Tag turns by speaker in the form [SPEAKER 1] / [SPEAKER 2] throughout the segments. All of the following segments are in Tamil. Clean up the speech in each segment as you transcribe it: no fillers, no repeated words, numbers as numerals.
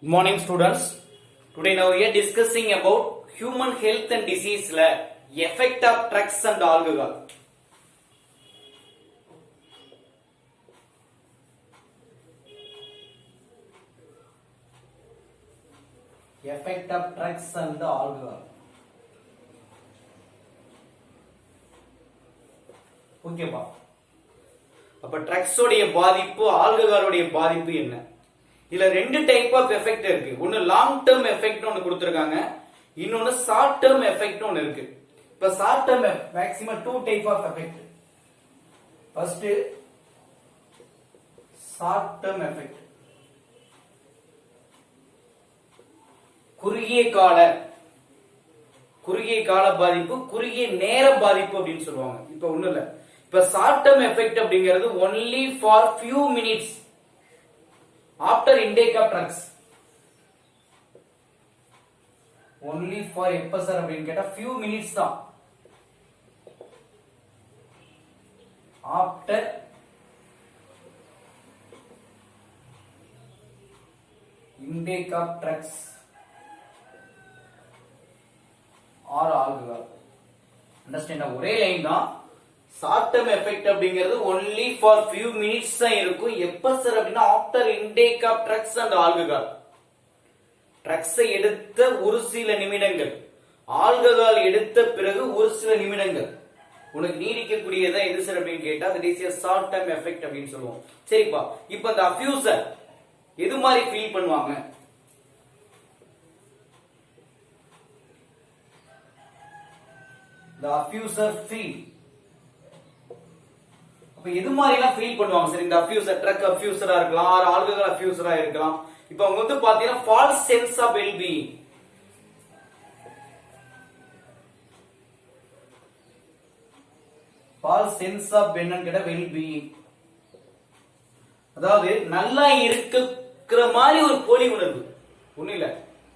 [SPEAKER 1] Good morning students. Today now we are discussing about human health and disease effect of drugs and alcohol. Effect of drugs and alcohol. ஓகேப்பா. அப்ப ட்ரக்ஸ் உடைய பாதிப்பு ஆல்கஹாலுடைய பாதிப்பு என்ன? இதுல ரெண்டு டைப் ஆஃப் எஃபெக்ட் இருக்கு. ஒன்னு லாங் டேர்ம் எஃபெக்ட் ஒன்னு கொடுத்திருக்காங்க, இன்னொன்னு ஷார்ட் டேர்ம் எஃபெக்ட் ஒன்னு இருக்கு. இப்ப short term maximum two type of effect. First short term effect, குறுகிய கால பாதிப்பு, குறுகிய நேர பாதிப்பு அப்படின்னு சொல்லுவாங்க. இப்ப ஒண்ணு இல்ல, இப்ப ஷார்ட் டேர்ம் எஃபெக்ட் அப்படிங்கிறது only for few minutes after intake of drugs. Only for எப்ப சார் அப்படின்னு கேட்டா ஃபியூ மினிட்ஸ் தான். After intake of drugs or alcohol. Understand? ஒரே லைன் தான். ஷார்ட் டேர்ம் எஃபெக்ட் அப்படிங்கிறது ஒன்லி ஃபார் ஃபியூ மினிட்ஸ் தான் இருக்கும். எப்ப சார் அப்படின்னா after intake of drugs and alcohol. ட்ரக்ஸை எடுத்த ஒரு சில நிமிடங்கள், ஆல்கஹால் எடுத்த பிறகு ஒரு சில நிமிடங்கள் உனக்கு நீடிக்கக்கூடியதா எது சார் அப்படின்னு கேட்டா that is a short term effect அப்படின்னு சொல்லுவோம். சரிப்பா, இப்ப இந்த அஃப்யூசர் எது மாதிரி ஃபீல் பண்ணுவாங்க? The affuser feel. அப்ப எது மாதிரி எல்லாம் ஃபீல் பண்ணுவாங்க சார்? இந்த அஃப்யூசர் ட்ரக் அஃப்யூசரா இருக்கலாம், ஆர் ஆல்கஹால் அஃப்யூசரா இருக்கலாம். இப்ப அவங்க வந்து பாத்தீங்கன்னா false sense of well being, false sense of என்னன்னு கேட்டா வெல் பீயிங், அதாவது நல்லா இருக்கிற மாதிரி ஒரு போலி உணர்வு. ஒண்ணு இல்ல,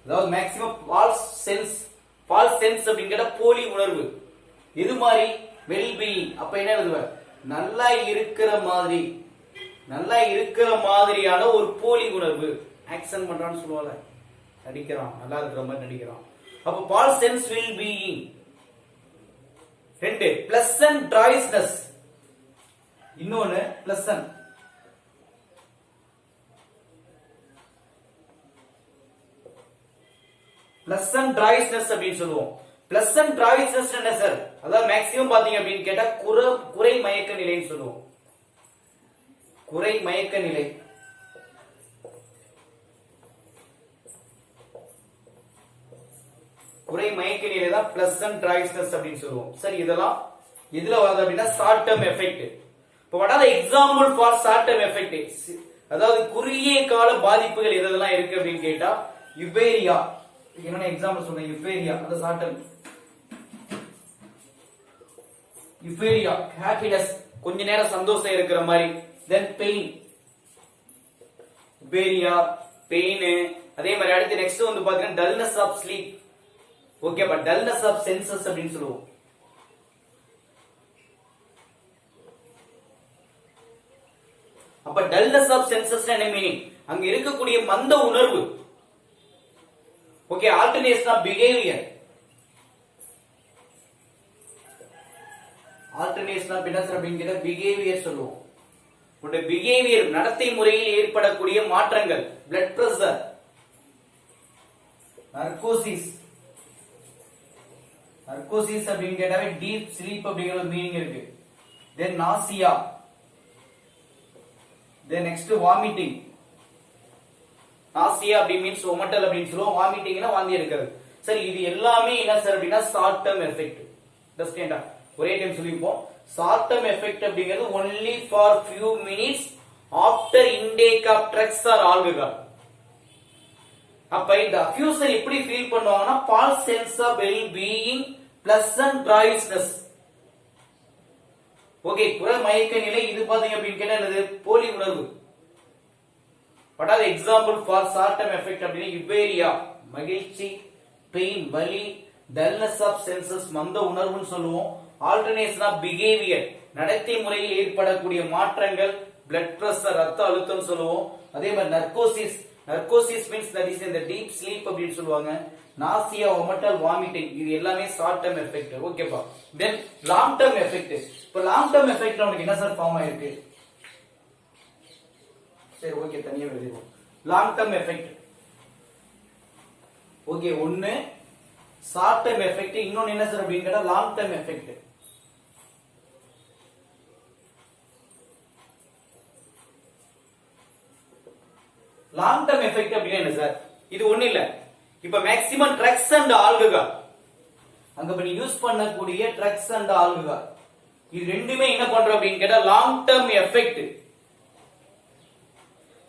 [SPEAKER 1] அதாவது மேக்ஸிமம் ஃபால்ஸ் சென்ஸ் அப்படின்னு கேட்டா போலி உணர்வு. இது மாதிரி வெல் பீயிங். அப்ப என்ன எழுதுவ? நல்லா இருக்கிற மாதிரியான ஒரு போலி உணர்வு. ஆக்சன் பண்றான்னு சொல்லுவாங்க, நடிக்கிறான், நல்லா இருக்கிற மாதிரி நடிக்கிறான். அப்ப ஃபால்ஸ் சென்ஸ் வெல் பீயிங். ரெண்டு பிளசன்ட் ட்ராய்ஸ்னஸ், இன்னொன்னு பிளசன்ட் ட்ராய்ஸ்னஸ் அப்படின்னு சொல்லுவோம். பிளசன்ட் ட்ராய்ஸ்னஸ் என்ன சார்? அதாவது மேக்ஸிமம் பாத்தீங்க அப்படின்னு கேட்டா குறை மயக்க நிலைன்னு சொல்லுவோம். குறை மயக்க நிலை. குறை மயக்க நிலை தான் பிளசன்ட் ட்ராய்ஸ்னஸ் அப்படின்னு சொல்லுவோம். சரி, இதெல்லாம் இதுல வருது அப்படின்னா ஷார்ட் டேர்ம் எஃபெக்ட். இப்போ what are the example for short term effect? அதாவது குறுகிய கால பாதிப்புகள் எதெல்லாம் இருக்கு அப்படின்னு கேட்டா யுபேரியா. என்ன எக்ஸாம்பிள் சொல்றேன்? யுபேரியா அந்த ஷார்ட் டேர்ம். யுபேரியா ஹாப்பினஸ், கொஞ்ச நேரம் சந்தோஷம் இருக்கிற மாதிரி. தென் பெயின், யுபேரியா பெயின். அதே மாதிரி அடுத்து நெக்ஸ்ட் வந்து பாத்தீங்கன்னா dullness of sleep. Okay, but dullness of census அப்படின்னு சொல்லுவோம். அப்ப டல்னஸ் ஆஃப் சென்சஸ் என்ன மீனிங்? அங்க இருக்கக்கூடிய மந்த உணர்வு. Okay, alternation of behaviour. Alternation of என்ன அப்படிங்கிற பிஹேவியர் சொல்லுவோம். உங்களுடைய பிஹேவியர் நடத்தை முறையில் ஏற்படக்கூடிய மாற்றங்கள். Blood pressure, narcosis. நர்கோசிஸ் அப்படின்னு கேட்டாவே டீப் ஸ்லீப் அப்படிங்கிற மீனிங் இருக்கு. Then nausea. Then next vomiting. Nausea அப்படி மீன்ஸ் ஒமட்டல் அப்படின்னு சொல்லுவோம். வாமிட்டிங்னா வாந்தி எடுக்கிறது. சரி, இது எல்லாமே என்ன சார் அப்படின்னா ஷார்ட் டேர்ம் எஃபெக்ட். அண்டர்ஸ்டாண்டா? ஒரே டைம் சொல்லிப்போம். ஷார்ட் டேர்ம் எஃபெக்ட் அப்படிங்கிறது only for few minutes after intake of drugs or alcohol. அப்ப இந்த அஃப்யூசர் எப்படி ஃபீல் பண்ணுவாங்கன்னா false sense of well being, pleasant drowsiness. Okay, குறை மயக்க நிலை. இது பாத்தீங்க அப்படின்னு கேட்டா என்னது? போலி உணர்வு. What are the example for short term effect அப்படினா யுபேரியா மகிழ்ச்சி, பெயின் வலி, டல்னஸ் ஆஃப் சென்சஸ் மந்த உணர்வுன்னு சொல்லுவோம். ஆல்டர்னேஷன் ஆஃப் பிஹேவியர் நடத்தை முறையில் ஏற்படக்கூடிய மாற்றங்கள், பிளட் பிரஷர் ரத்த அழுத்தம் சொல்லுவோம். அதே மாதிரி நர்கோசிஸ் நர்கோசிஸ் மீன்ஸ் தட் இஸ் இந்த டீப் ஸ்லீப் அப்படின்னு சொல்லுவாங்க. நாசியா, ஒமட்டல், வாமிட்டிங் இது எல்லாமே ஷார்ட் டர்ம் எஃபெக்ட். ஓகேப்பா. Then long term effect. இப்ப லாங் டர்ம் எஃபெக்ட் நமக்கு என்ன சார் ஃபார்ம் ஆயிருக்கு? சரி ஓகே, தனியா எழுதிடுவோம். Long term effect. ஓகே, ஒன்னு ஷார்ட் டர்ம் எஃபெக்ட், இன்னொன்னு என்ன சார் அப்படின்னு கேட்டா long term effect. Long term effect அப்படின்னா என்ன சார்? இது ஒண்ணு இல்ல. இப்ப மேக்ஸிமம் ட்ரக்ஸ் அண்ட் ஆல்கஹால், அங்க இப்ப நீ யூஸ் பண்ணக்கூடிய ட்ரக்ஸ் அண்ட் ஆல்கஹால் இது ரெண்டுமே என்ன பண்றோம் அப்படின்னு கேட்டா long term effect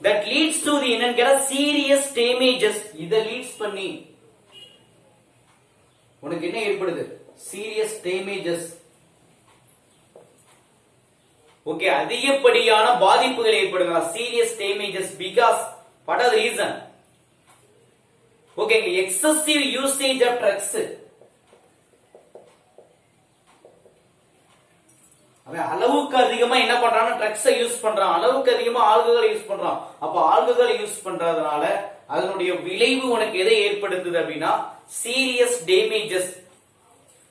[SPEAKER 1] that leads to the என்னன்னு கேட்டா சீரியஸ் டேமேஜஸ். இத லீட்ஸ் பண்ணி உனக்கு என்ன ஏற்படுது? Serious damages. ஓகே, அதிகப்படியான பாதிப்புகள் ஏற்படுங்க. Serious damages because what are the reason? Okay, excessive usage of drugs. அவன் அளவுக்கு அதிகமா என்ன பண்றான்? ட்ரக்ஸ் யூஸ் பண்றான். அளவுக்கு அதிகமா ஆல்கஹால் யூஸ் பண்றான். அப்ப ஆல்கஹால் யூஸ் பண்றதுனால அதனுடைய விளைவு உனக்கு எதை ஏற்படுத்துது அப்படின்னா சீரியஸ் டேமேஜஸ்,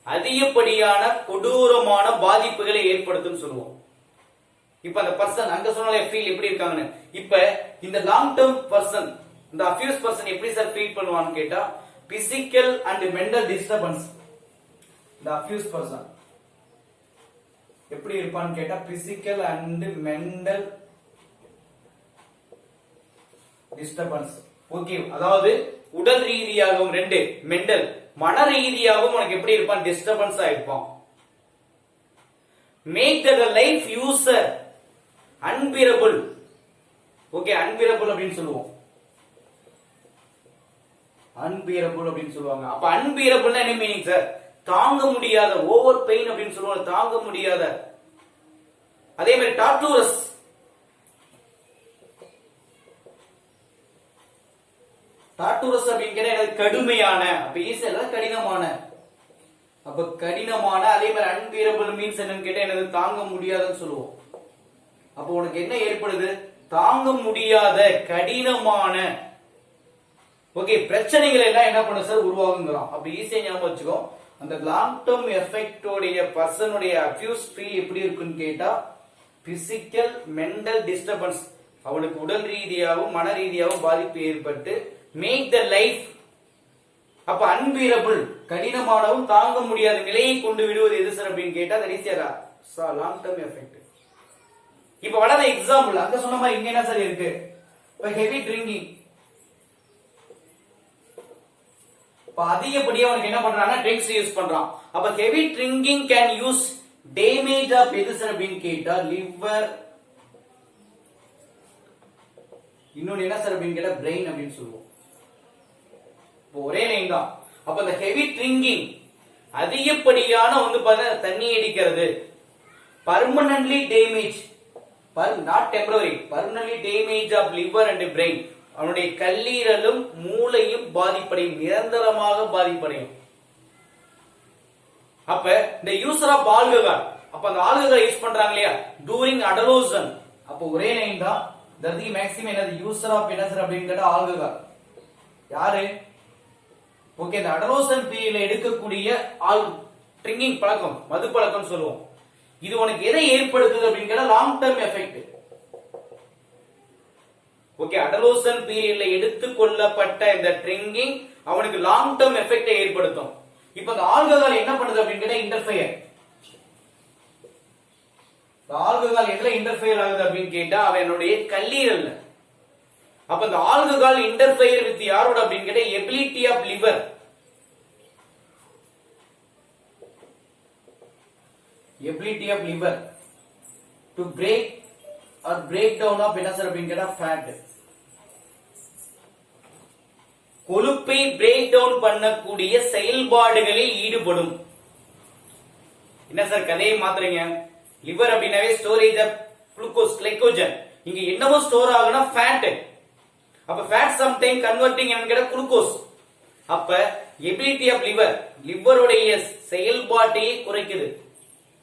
[SPEAKER 1] அதிகப்படியான கொடூரமான பாதிப்புகளை ஏற்படுத்தும் சொல்லுவோம். இப்ப அந்த பர்சன் அங்க சொன்னாலே ஃபீல் எப்படி இருக்காங்கன்னு. இப்ப இந்த லாங் டர்ம் பர்சன், இந்த அஃபியூஸ் பர்சன் எப்படி சார் ஃபீல் பண்ணுவான்னு கேட்டா பிசிக்கல் அண்ட் மென்டல் டிஸ்டர்பன்ஸ். இந்த அஃபியூஸ் பர்சன் எப்படி இருப்பான்னு கேட்டா physical and mental disturbance. Okay, அதாவது உடல் ரீதியாகவும் ரெண்டு, மென்டல் மன ரீதியாகவும் உனக்கு எப்படி இருப்பான்? டிஸ்டர்பன்ஸா இருப்பான். Make the life user unbearable. Okay, unbearable அப்படின்னு சொல்லுவோம். அன்பியரபிள் அப்படின்னு சொல்லுவாங்க. அப்ப அன்பியரபிள்னா என்ன மீனிங் சார்? தாங்க முடியாத, ஓவர் பெயின் அப்படின்னு சொல்லுவாங்க, தாங்க முடியாத. அதே மாதிரி டார்டூரஸ், டார்டூரஸ் அப்படின்னு கேட்டா கடுமையான, அப்ப ஈஸியா கடினமான, அப்ப கடினமான. அதே மாதிரி அன்பியரபிள் மீன்ஸ் என்னன்னு கேட்டா எனக்கு தாங்க முடியாதுன்னு சொல்லுவோம். அப்ப உனக்கு என்ன ஏற்படுது? தாங்க முடியாத கடினமான ஓகே பிரச்சனைகள் எல்லாம் என்ன பண்ண சார் உருவாகுங்கிறோம். அப்ப ஈஸியா ஞாபகம் வச்சுக்கோ. அந்த லாங் டர்ம் எஃபெக்ட் உடைய பர்சனுடைய அக்யூஸ் ஃபீல் எப்படி இருக்குன்னு கேட்டா பிசிக்கல் மென்டல் டிஸ்டர்பன்ஸ், அவனுக்கு உடல் ரீதியாகவும் மன ரீதியாகவும் பாதிப்பு ஏற்பட்டு மேக் த லைஃப், அப்ப அன்பியரபிள் கடினமானவும் தாங்க முடியாத நிலையை கொண்டு விடுவது எது சார் அப்படின்னு கேட்டா லாங் டர்ம் எஃபெக்ட். இப்ப வளர எக்ஸாம்பிள் அங்க சொன்ன மாதிரி இங்க என்ன சார் இருக்கு? இப்ப ஹெவி ட்ரிங்கிங், இப்ப அதிகப்படியா அவனுக்கு என்ன பண்றான்னா ட்ரிங்க்ஸ் யூஸ் பண்றான். அப்ப heavy drinking can use damage of எது சார் அப்படின்னு கேட்டா லிவர், இன்னொன்னு என்ன சார் அப்படின்னு கேட்டா பிரெயின் அப்படின்னு சொல்லுவோம். ஒரே லைன் தான். அப்ப இந்த ஹெவி ட்ரிங்கிங் அதிகப்படியான தண்ணி அடிக்கிறது, permanently damage, not temporary, permanently damage of liver and brain, அவனுடைய கல்லீரலும் மூளையும் பாதிப்படையும், நிரந்தரமாக பாதிப்படையும். அப்ப இந்த யூசர் ஆஃப் ஆல்கஹால், அப்ப அந்த ஆல்கஹால் யூஸ் பண்றாங்க இல்லையா டூரிங் அடலோசன், அப்ப ஒரே லைன் தான். மேக்ஸிமம் என்னது? யூசர் ஆஃப் என்ன சார் அப்படின்னு கேட்டா ஆல்கஹால் யாரு? ஓகே, இந்த அடலோசன் பீரியட்ல எடுக்கக்கூடிய ட்ரிங்கிங் பழக்கம், மது பழக்கம் சொல்லுவோம். இது உனக்கு எதை ஏற்படுத்துது அப்படின்னு கேட்டா லாங் டர்ம் எஃபெக்ட். ஓகே, அடலோசன் பீரியட்ல எடுத்துக்கொள்ளப்பட்ட இந்த ட்ரிங்கிங் அவனுக்கு லாங் டர்ம் எஃபெக்டை ஏற்படுத்தும். இப்ப இந்த ஆல்கஹால் என்ன பண்ணுது அப்படின்னு கேட்டா இன்டர்ஃபியர். ஆல்கஹால் எதுல இன்டர்ஃபியர் ஆகுது அப்படின்னு கேட்டா அவனுடைய கல்லீரல்ல. அப்ப இந்த ஆல்கஹால் இன்டர்ஃபியர் வித் யாரோட அப்படின்னு கேட்டா ability of liver, ability of liver to break or break down of என்ன சார் அப்படின்னு கேட்டா fat, கொழுப்பை பிரேக் டவுன் பண்ணக்கூடிய செயல்பாடுகளில் ஈடுபடும். என்ன சார் கதையை மாத்துறீங்க? லிவர் அப்படின்னாவே ஸ்டோரேஜ் ஆஃப் குளுக்கோஸ், கிளைகோஜன். இங்க என்னவோ ஸ்டோர் ஆகுனா ஃபேட். அப்ப ஃபேட் சம் டைம் கன்வர்ட்டிங் என்னன்னு கேட்டா குளுக்கோஸ். அப்ப எபிலிட்டி ஆஃப் லிவர், லிவருடைய செயல்பாட்டையே குறைக்குது.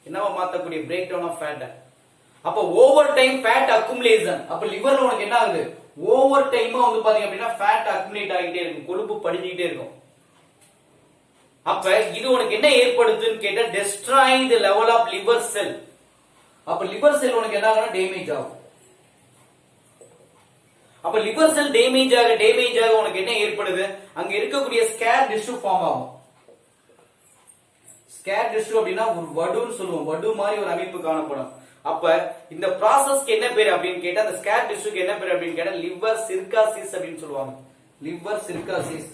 [SPEAKER 1] என்னவா மாத்தக்கூடிய பிரேக் டவுன் ஆஃப் ஃபேட். அப்ப ஓவர் டைம் ஃபேட் அக்குமுலேஷன், அப்ப லிவர்ல உனக்கு என்ன ஆகுது? ஓவர் டைமா வந்து பாத்தீங்க அப்படின்னா ஃபேட் அக்குமுலேட் ஆகிட்டே இருக்கும், கொழுப்பு படிஞ்சிட்டே இருக்கும். அப்ப இது உனக்கு என்ன ஏற்படுத்துன்னு கேட்டா destroying the level of liver cell. அப்ப லிவர் செல் உனக்கு என்ன ஆகும்னா டேமேஜ் ஆகும். அப்ப லிவர் செல் டேமேஜ் ஆக உனக்கு என்ன ஏற்படுது, அங்க இருக்கக்கூடிய ஸ்கேர் டிஷ்யூ ஃபார்ம் ஆகும். ஸ்கேர் டிஷ்யூ அப்படின்னா ஒரு வடுன்னு சொல்லுவோம், வடு மாதிரி ஒரு அமைப்பு காணப்படும். அப்ப இந்த ப்ராசஸ்க்கு என்ன பேரு அப்படின்னு கேட்டா, அந்த ஸ்கேர் டிஷ்யூக்கு என்ன பேரு அப்படின்னு கேட்டா லிவர் சிர்காசிஸ் அப்படின்னு சொல்லுவாங்க. லிவர் சிர்காசிஸ்.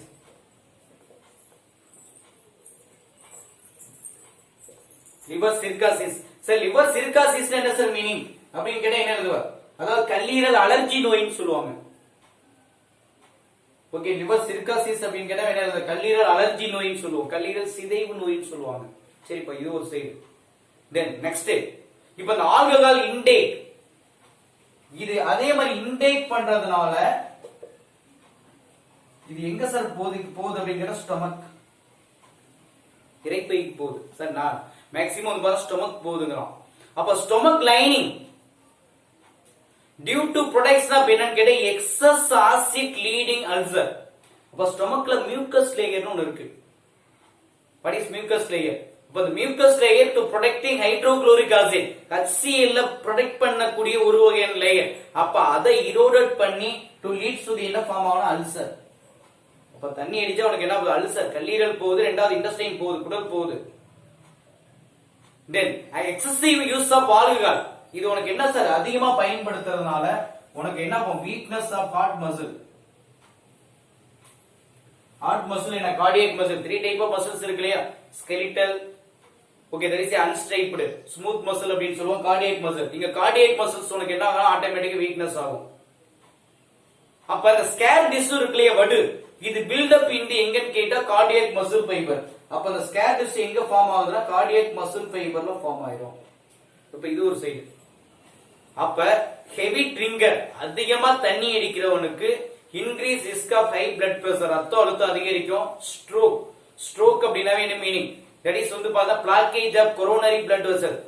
[SPEAKER 1] லிவர் சிர்காசிஸ். சார் லிவர் சிர்காசிஸ் என்ன சார் மீனிங் அப்படின்னு கேட்டா என்ன எழுதுவா, அதாவது கல்லீரல் அலர்ஜி நோயின்னு சொல்லுவாங்க. ஓகே, லிவர் சிர்காசிஸ் அப்படின்னு கேட்டா என்ன எழுதுவா, கல்லீரல் அலர்ஜி நோயின்னு சொல்லுவோம், கல்லீரல் சிதைவு நோயின்னு சொல்லுவாங்க. சரிப்பா, இது ஒரு சைடு. தென் நெக்ஸ்ட், இப்ப இந்த ஆல்கஹால் இன்டேக், இது அதே மாதிரி இன்டேக் பண்றதுனால இது எங்க சார் போகுது அப்படிங்கிற ஸ்டொமக், இரைப்பைக்கு போகுது சார். நான் மேக்ஸிமம் வந்து பாத்தா ஸ்டொமக் போகுதுங்கிறோம். அப்ப stomach lining due to production of என்னன்னு கேட்டா எக்ஸஸ் ஆசிட் லீடிங் அல்சர். அப்ப ஸ்டொமக்ல மியூக்கஸ் லேயர்னு ஒன்னு இருக்கு. What is mucus layer? அப்ப இந்த mucus layer to protecting hydrochloric acid, HCl protect பண்ணக்கூடிய ஒரு வகையான லேயர். அப்ப அதை இரோடட் பண்ணி டு லீட்ஸ் டு தி என்ன ஃபார்ம் ஆகும்னா அல்சர். அப்ப தண்ணி அடிச்சா உனக்கு என்ன போகுது, அல்சர். கல்லீரல் போகுது, ரெண்டாவது இன்டெஸ்டைன் போகுது, குடல் போகுது. Then excessive use of alcohol, இது உனக்கு என்ன சார் அதிகமா பயன்படுத்துறதுனால உனக்கு என்ன ஆகும், weakness of heart muscle. Heart muscle என்ன, cardiac muscle. 3 type of muscles இருக்கு இல்லையா, skeletal, okay, there is a unstriped smooth muscle அப்படினு சொல்லுவோம், கார்டியக் மசில். இங்க கார்டியக் மசில்ஸ் உனக்கு என்ன ஆகும், ஆட்டோமேட்டிக்கா வீக்னஸ் ஆகும். அப்ப அந்த ஸ்கேர் டிஷ்யூ இருக்கு இல்லையா, வடு, இது பில்ட் அப் இன்டு எங்கன்னு கேட்டா கார்டியக் மசில் ஃபைபர். அப்ப அந்த ஸ்கேர் டிஷ்யூ எங்க ஃபார்ம் ஆகுதுன்னா கார்டியக் மசில் ஃபைபர்ல ஃபார்ம் ஆயிடும். இப்ப இது ஒரு சைடு. அப்ப ஹெவி ட்ரிங்கர், அதிகமா தண்ணி அடிக்கிறவனுக்கு increase risk of high blood pressure, ரத்த அழுத்தம் அதிகரிக்கும். ஸ்ட்ரோக், ஸ்ட்ரோக் அப்படினாவே என்ன மீனிங், தட் இஸ் வந்து பார்த்தா blockage of coronary blood vessel.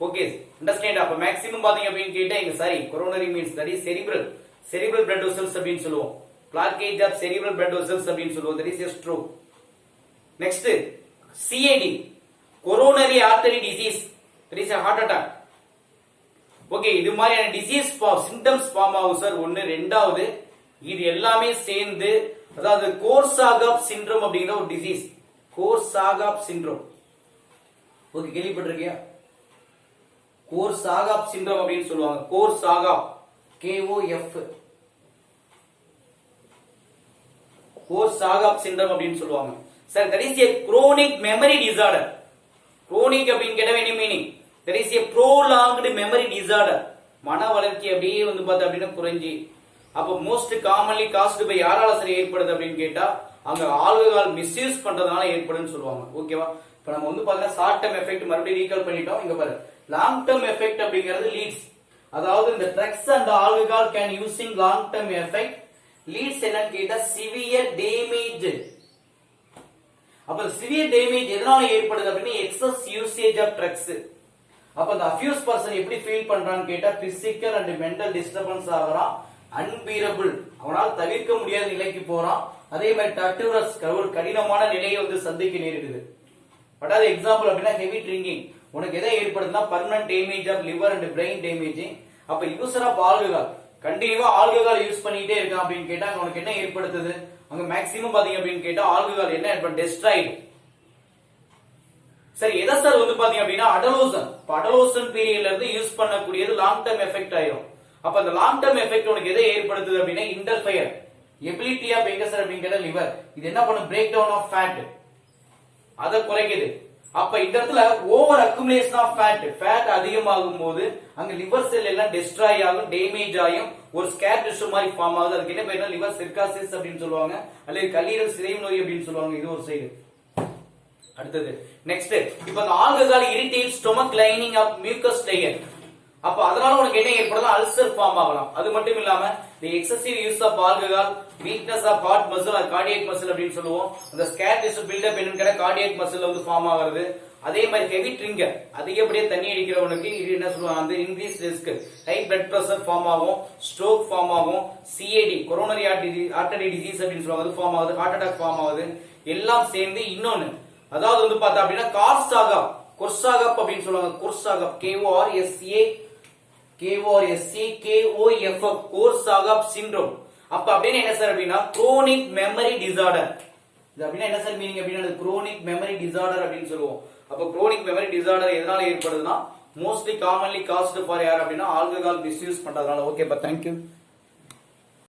[SPEAKER 1] Okay, understand. அப்ப மேக்ஸிமம் பாத்தீங்க அப்படின்னு கேட்டா இங்க sorry, coronary means that is cerebral blood vessels அப்படின்னு சொல்லுவோம். Blockage of cerebral blood vessels அப்படின்னு சொல்லுவோம், that is a stroke. Next CAD, coronary artery disease, that is a heart attack. Okay, இது மாதிரியான டிசீஸ் சிம்டம்ஸ் ஃபார்ம் ஆகும் சார். ஒன்னு, ரெண்டாவது இது எல்லாமே சேர்ந்து, அதாவது கோர்சாகாப் சிண்ட்ரோம் அப்படிங்கிற ஒரு டிசீஸ், கோர்சாகாப் சிண்ட்ரோம். ஓகே, கேள்விப்பட்டிருக்கியா? கோர்சாகாப் சிண்ட்ரோம் அப்படின்னு சொல்லுவாங்க. கோர்சாகாப், KOF, கோர்சாகாப் சிண்ட்ரோம் அப்படின்னு சொல்லுவாங்க sir. That is a chronic memory disorder. chronic அப்படின்னு கேட்டா என்ன meaning, that is a prolonged memory disorder. மன வளர்ச்சி அப்படியே வந்து பார்த்தா அப்படின்னா குறைஞ்சி. அப்ப மோஸ்ட் காமன்லி காஸ்ட் பை யாரால சரி ஏற்படுது அப்படின்னு கேட்டா அங்க ஆல்கஹால் மிஸ்யூஸ் பண்றதுனால ஏற்படுன்னு சொல்லுவாங்க. ஓகேவா? இப்ப நம்ம வந்து பாத்தீங்கன்னா ஷார்ட் டர்ம் எஃபெக்ட் மறுபடியும் ரீகால் பண்ணிட்டோம். இங்க பாரு, லாங் டர்ம் எஃபெக்ட் அப்படிங்கிறது லீட்ஸ், அதாவது இந்த drugs and alcohol can using long term effect leads என்னன்னு கேட்டா சிவியர் டேமேஜ். அப்ப சிவியர் டேமேஜ் எதனால ஏற்படுது அப்படின்னா எக்ஸஸ் யூசேஜ் ஆஃப் ட்ரக்ஸ். அப்ப அந்த அஃபியூஸ் பர்சன் எப்படி ஃபீல் பண்றான்னு கேட்டா பிசிக்கல் அண்ட் மென்டல் டிஸ்டர்பன்ஸ் ஆகுறான், அன்பீரபிள், அவனால் தவிர்க்க முடியாத நிலைக்கு போறான். அதே மாதிரி டர்டுரஸ், ஒரு கடினமான நிலையை வந்து சந்திக்க நேரிடுது. பட் அது எக்ஸாம்பிள் அப்படின்னா ஹெவி ட்ரிங்கிங், உனக்கு எதை ஏற்படுதுன்னா permanent damage of liver and brain damage. அப்ப யூசர் ஆஃப் ஆல்கஹால், கண்டினியூவா ஆல்கஹால் யூஸ் பண்ணிட்டே இருக்கான் அப்படின்னு கேட்டா உனக்கு என்ன ஏற்படுத்துது, அங்க மேக்ஸிமம் பாத்தீங்க அப்படின்னு கேட்டா ஆல்கஹால் என்ன ஏற்படும், டெஸ்ட்ராய்டு. சரி, எதை சார் வந்து பாத்தீங்க அப்படின்னா அடலோசன். அடலோசன் பீரியட்ல இருந்து யூஸ் பண்ணக்கூடியது லாங் டர்ம் எஃபெக்ட் ஆயிரும். அப்ப அந்த லாங் டர்ம் எஃபெக்ட் உனக்கு எதை ஏற்படுத்துது அப்படின்னா இன்டர்ஃபயர் எபிலிட்டி ஆஃப் எங்க சார் அப்படின்னு கேட்டா லிவர். இது என்ன பண்ணும், பிரேக் டவுன் ஆஃப் ஃபேட், அதை குறைக்குது. அப்ப இந்த இடத்துல ஓவர் அக்குமுலேஷன் ஆஃப் ஃபேட் அதிகமாகும் போது அங்க லிவர் செல் எல்லாம் டெஸ்ட்ராய் ஆகும், டேமேஜ் ஆகும், ஒரு ஸ்கேர் டிஷ்யூ மாதிரி ஃபார்ம் ஆகுது. அதுக்கு என்ன பேருனா லிவர் சிர்காசிஸ் அப்படின்னு சொல்லுவாங்க, அல்லது கல்லீரல் சிதைவு நோய் அப்படின்னு சொல்லுவாங்க. இது ஒரு சைடு. அடுத்தது நெக்ஸ்ட், இப்ப அந்த alcohol irritate stomach lining of mucus layer. அப்ப அதனால உனக்கு என்ன ஏற்படலாம், அல்சர் ஃபார்ம் ஆகலாம். அது மட்டும் இல்லாம the excessive use of alcohol, weakness of heart muscle or cardiac muscle அப்படின்னு சொல்லுவோம். அந்த ஸ்கேர் டிஷ்யூ பில்டப் என்னன்னு கார்டியக் மசில் வந்து ஃபார்ம் ஆகுறது. அதே மாதிரி ஹெவி ட்ரிங்கர், அதிகப்படியா தண்ணி அடிக்கிறவனுக்கு இது என்ன சொல்லுவாங்க, அந்த increase risk, high blood pressure form ஆகும், ஸ்ட்ரோக் ஃபார்ம் ஆகும், சிஏடி கொரோனரி ஆர்டரி டிசீஸ் அப்படின்னு சொல்லுவாங்க, அது ஃபார்ம் ஆகுது, ஹார்ட் அட்டாக் ஃபார்ம் ஆகுது. எல்லாம் சேர்ந்து இன்னொன்னு, அதாவது வந்து பார்த்தா அப்படின்னா கார்சாகப், கொர்சாகப் அப்படின்னு சொல்லுவாங்க. கொர்சாகப் KORSAKOFF கோர்சாகப் சிண்ட்ரோம். அப்ப அப்படின்னு என்ன சார் அப்படின்னா குரோனிக் மெமரி டிசார்டர். இது அப்படின்னா என்ன சார் மீனிங் அப்படின்னா குரோனிக் மெமரி டிசார்டர் அப்படின்னு சொல்லுவோம். அப்ப குரோனிக் மெமரி டிசார்டர் எதனால ஏற்படுதுன்னா மோஸ்ட்லி காமன்லி காஸ்ட் ஃபார் யார் அப்படின்னா ஆல்கஹால் மிஸ்யூஸ் பண்றதுனால. ஓகேப்பா, தேங்க்யூ.